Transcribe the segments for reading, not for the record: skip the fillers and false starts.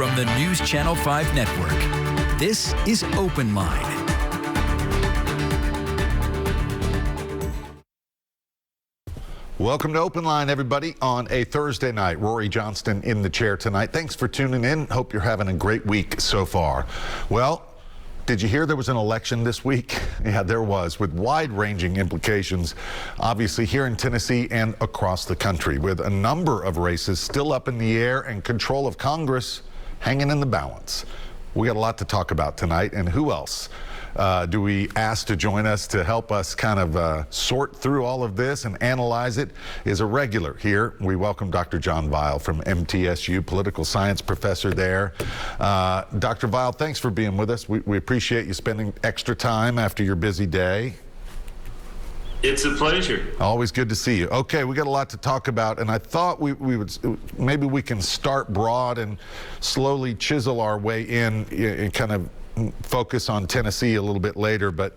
from the News Channel 5 network. This is OpenLine. Welcome to OpenLine, everybody, on a Thursday night. Rhori Johnston in the chair tonight. Thanks for tuning in. Hope you're having a great week so far. Well, did you hear there was an election this week? Yeah, there was, with wide-ranging implications, obviously here in Tennessee and across the country, with a number of races still up in the air and control of Congress hanging in the balance. We got a lot to talk about tonight, and who else do we ask to join us to help us kind of sort through all of this and analyze it is a regular here. We welcome Dr. John Weil from MTSU, political science professor there. Dr. Weil, thanks for being with us. We appreciate you spending extra time after your busy day. It's a pleasure. Always good to see you. Okay, we got a lot to talk about, and I thought we would, maybe we can start broad and slowly chisel our way in and kind of focus on Tennessee a little bit later, but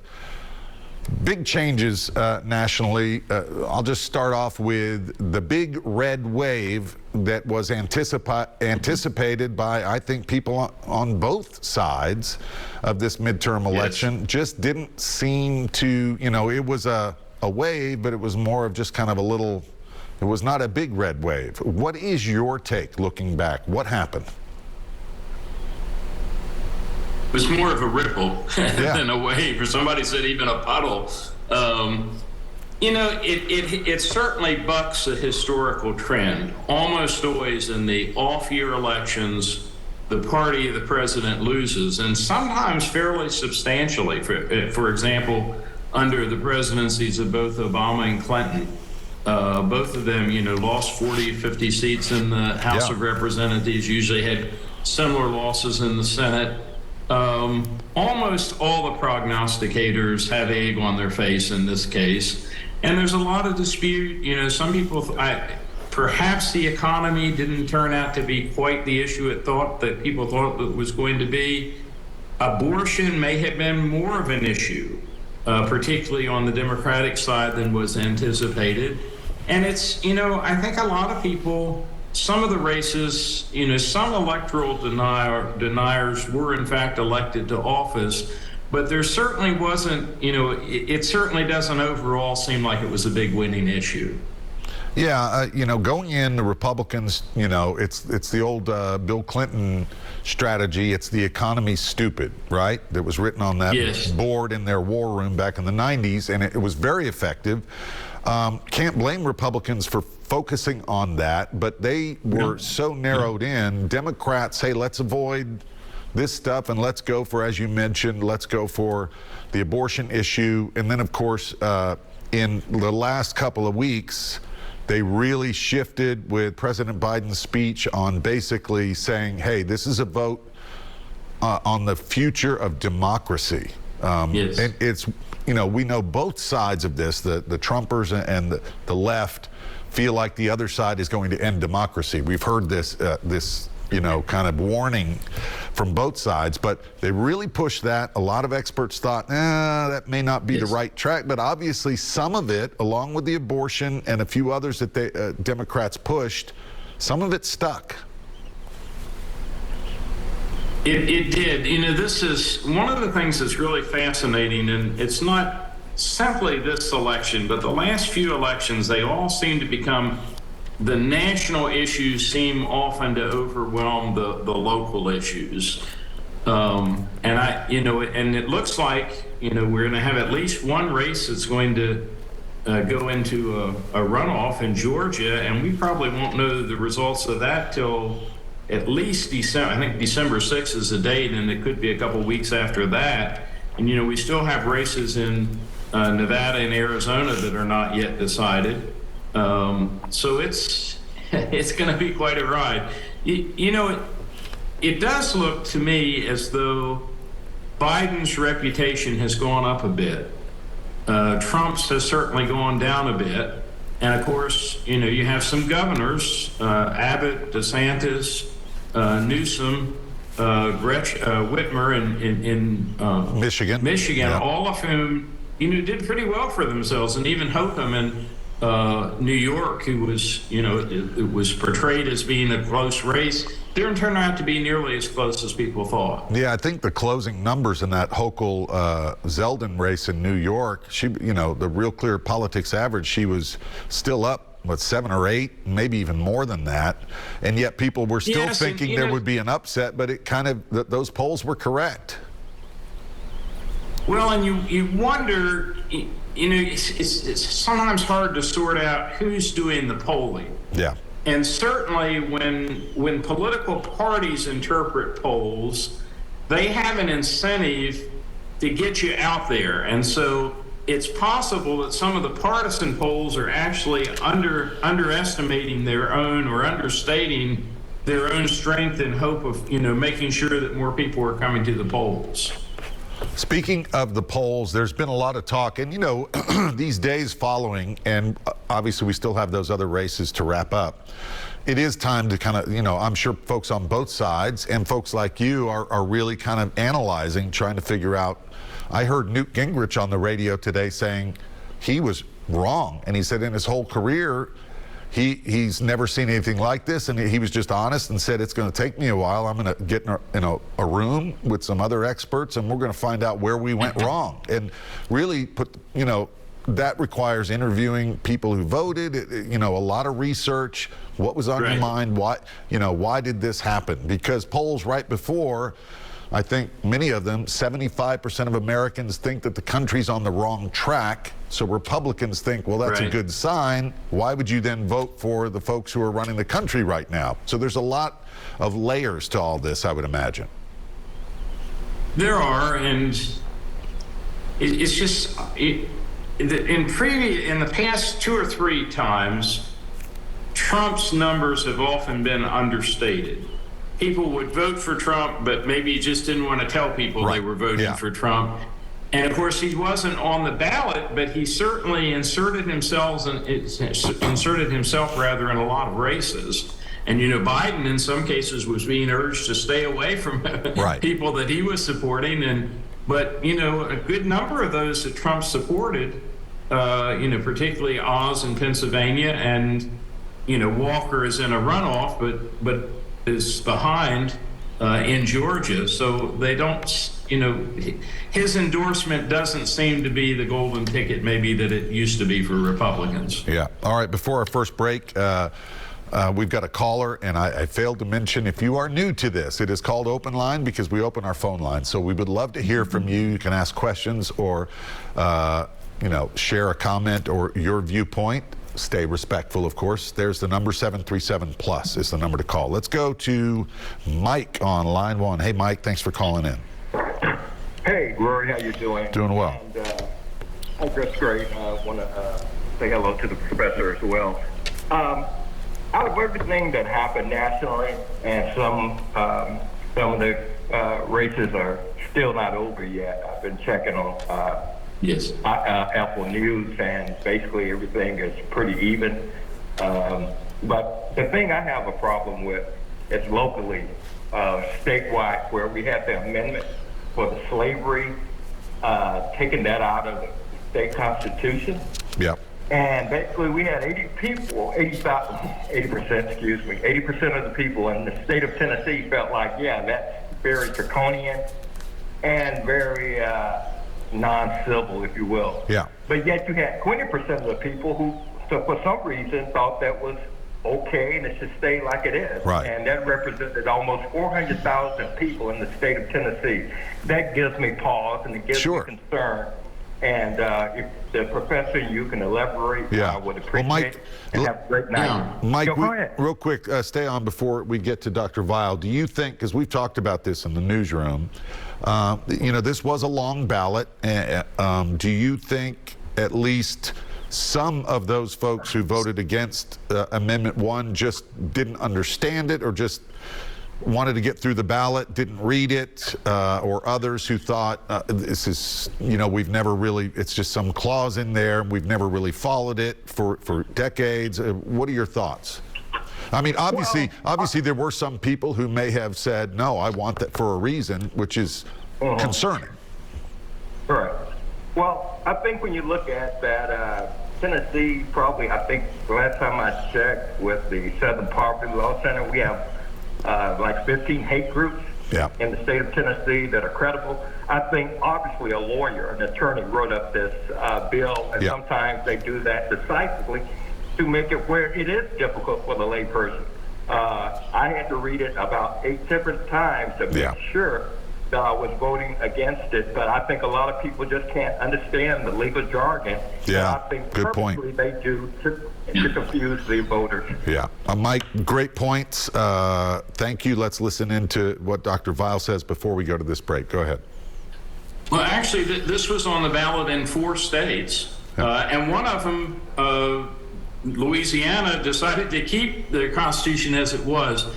big changes nationally. I'll just start off with the big red wave that was anticipated by, I think, people on both sides of this midterm election. Yes. Just didn't seem to, you know, it was a wave, but it was more of just kind of a little, it was not a big red wave. What is your take looking back? What happened? It was more of a ripple than a wave, or somebody said even a puddle. You know, it certainly bucks a historical trend. Almost always in the off-year elections, the party of the president loses, and sometimes fairly substantially. For example, under the presidencies of both Obama and Clinton, both of them, you know, lost 40, 50 seats in the House of Representatives, usually had similar losses in the Senate. Almost all the prognosticators have egg on their face in this case, and there's a lot of dispute. You know, some people, perhaps the economy didn't turn out to be quite the issue people thought it was going to be. Abortion may have been more of an issue, particularly on the Democratic side, than was anticipated. And it's, you know, I think a lot of people, some of the races, you know, some electoral deniers were in fact elected to office, but there certainly wasn't, you know, it certainly doesn't overall seem like it was a big winning issue. Yeah, you know, going in, the Republicans, you know, it's the old Bill Clinton strategy. It's the economy stupid, right? That was written on that board in their war room back in the 90s, and it was very effective. Can't blame Republicans for focusing on that, but they were so narrowed in. Democrats, hey, let's avoid this stuff and let's go for, as you mentioned, let's go for the abortion issue. And then, of course, in the last couple of weeks, they really shifted with President Biden's speech on basically saying, hey, this is a vote on the future of democracy. And it's, you know, we know both sides of this, the Trumpers and the left feel like the other side is going to end democracy. We've heard this, you know, kind of warning from both sides, but they really pushed that. A lot of experts thought, that may not be the right track, but obviously some of it, along with the abortion and a few others that Democrats pushed, some of it stuck. It did. You know, this is one of the things that's really fascinating, and it's not simply this election, but the last few elections, they all seem to become, the national issues seem often to overwhelm the local issues. And it looks like, you know, we're going to have at least one race that's going to go into a runoff in Georgia, and we probably won't know the results of that till at least December. I think December 6th is the date, and it could be a couple weeks after that. And, you know, we still have races in Nevada and Arizona that are not yet decided. So it's going to be quite a ride. You know, it does look to me as though Biden's reputation has gone up a bit. Trump's has certainly gone down a bit. And of course, you know, you have some governors, Abbott, DeSantis, Newsom, Whitmer in Michigan, all of whom, you know, did pretty well for themselves, and even Hotham in New York, who was, you know, it was portrayed as being a close race. didn't turn out to be nearly as close as people thought. Yeah, I think the closing numbers in that Hochul Zeldin race in New York, she, the Real Clear Politics average, she was still up, 7 or 8, maybe even more than that, and yet people were still thinking there would be an upset, but it kind of, those polls were correct. Well, and you wonder, it's sometimes hard to sort out who's doing the polling. Yeah. And certainly when political parties interpret polls, they have an incentive to get you out there. And so it's possible that some of the partisan polls are actually underestimating their own or understating their own strength in hope of, making sure that more people are coming to the polls. Speaking of the polls, there's been a lot of talk, and these days following, and obviously we still have those other races to wrap up. It is time to kind of, I'm sure folks on both sides and folks like you are really kind of analyzing, trying to figure out. I heard Newt Gingrich on the radio today saying he was wrong, and he said in his whole career, he's never seen anything like this, and he was just honest and said, it's going to take me a while. I'm going to get in a room with some other experts, and we're going to find out where we went wrong. And really put, that requires interviewing people who voted, a lot of research. What was on your mind? Why did this happen? Because polls right before, I think many of them, 75% of Americans think that the country's on the wrong track. So Republicans think, well, that's a good sign. Why would you then vote for the folks who are running the country right now? So there's a lot of layers to all this, I would imagine. There are, and it's just, in the past 2 or 3 times, Trump's numbers have often been understated. People would vote for Trump, but maybe just didn't want to tell people they were voting for Trump. And of course, he wasn't on the ballot, but he certainly inserted himself in a lot of races. And Biden, in some cases, was being urged to stay away from people that he was supporting. But a good number of those that Trump supported, particularly Oz in Pennsylvania, and Walker is in a runoff, but is behind in Georgia. So they don't, his endorsement doesn't seem to be the golden ticket maybe that it used to be for Republicans. Yeah. All right. Before our first break, we've got a caller, and I failed to mention, if you are new to this, it is called OpenLine because we open our phone line. So we would love to hear from you. You can ask questions or, share a comment or your viewpoint. Stay respectful, of course. There's the number 737+ is the number to call. Let's go to Mike on line 1. Hey, Mike, thanks for calling in. Hey, Rory, how you doing? Doing well. And, I'm just great. I want to say hello to the professor as well. Out of everything that happened nationally, and some of the races are still not over yet. I've been checking on Apple News, and basically everything is pretty even. But the thing I have a problem with is locally, statewide, where we had the amendment for the slavery, taking that out of the state constitution. Yep. And basically we had 80% of the people in the state of Tennessee felt like, that's very draconian and very non-civil, if you will. Yeah. But yet you had 20% of the people who, so for some reason, thought that was okay and it should stay like it is. Right. And that represented almost 400,000 people in the state of Tennessee. That gives me pause and it gives me concern. And if the professor, you can elaborate, I would appreciate it. And have a great night. Mike, real quick, stay on before we get to Dr. Weil. Do you think, because we've talked about this in the newsroom, this was a long ballot. Do you think at least some of those folks who voted against Amendment 1 just didn't understand it, or just wanted to get through the ballot, didn't read it, or others who thought this is, we've never really, it's just some clause in there, we've never really followed it for decades? What are your thoughts? I mean, obviously there were some people who may have said, no, I want that for a reason, which is concerning. Right. Well, I think when you look at that, Tennessee probably, I think the last time I checked with the Southern Poverty Law Center, we have like 15 hate groups in the state of Tennessee that are credible. I think obviously a lawyer, an attorney wrote up this bill, and sometimes they do that decisively to make it where it is difficult for the layperson. I had to read it about 8 different times to make sure that I was voting against it, but I think a lot of people just can't understand the legal jargon. Yeah, I think good point. they do to confuse the voters. Yeah. Mike, great points. Thank you. Let's listen into what Dr. Weil says before we go to this break. Go ahead. Well, actually, this was on the ballot in 4 states, and one of them, Louisiana, decided to keep the Constitution as it was.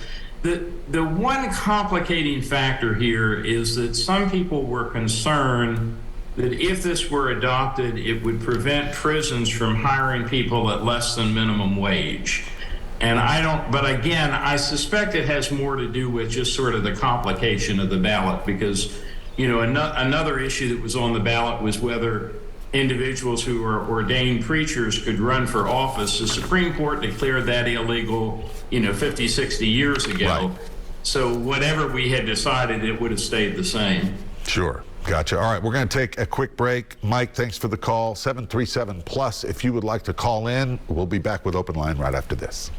The one complicating factor here is that some people were concerned that if this were adopted, it would prevent prisons from hiring people at less than minimum wage. And but again, I suspect it has more to do with just sort of the complication of the ballot, because, you know, another issue that was on the ballot was whether individuals who are ordained preachers could run for office. The Supreme Court declared that illegal, 50, 60 years ago. Right. So whatever we had decided, it would have stayed the same. Sure. Gotcha. All right, we're going to take a quick break. Mike, thanks for the call. 737+ if you would like to call in. We'll be back with Open Line right after this.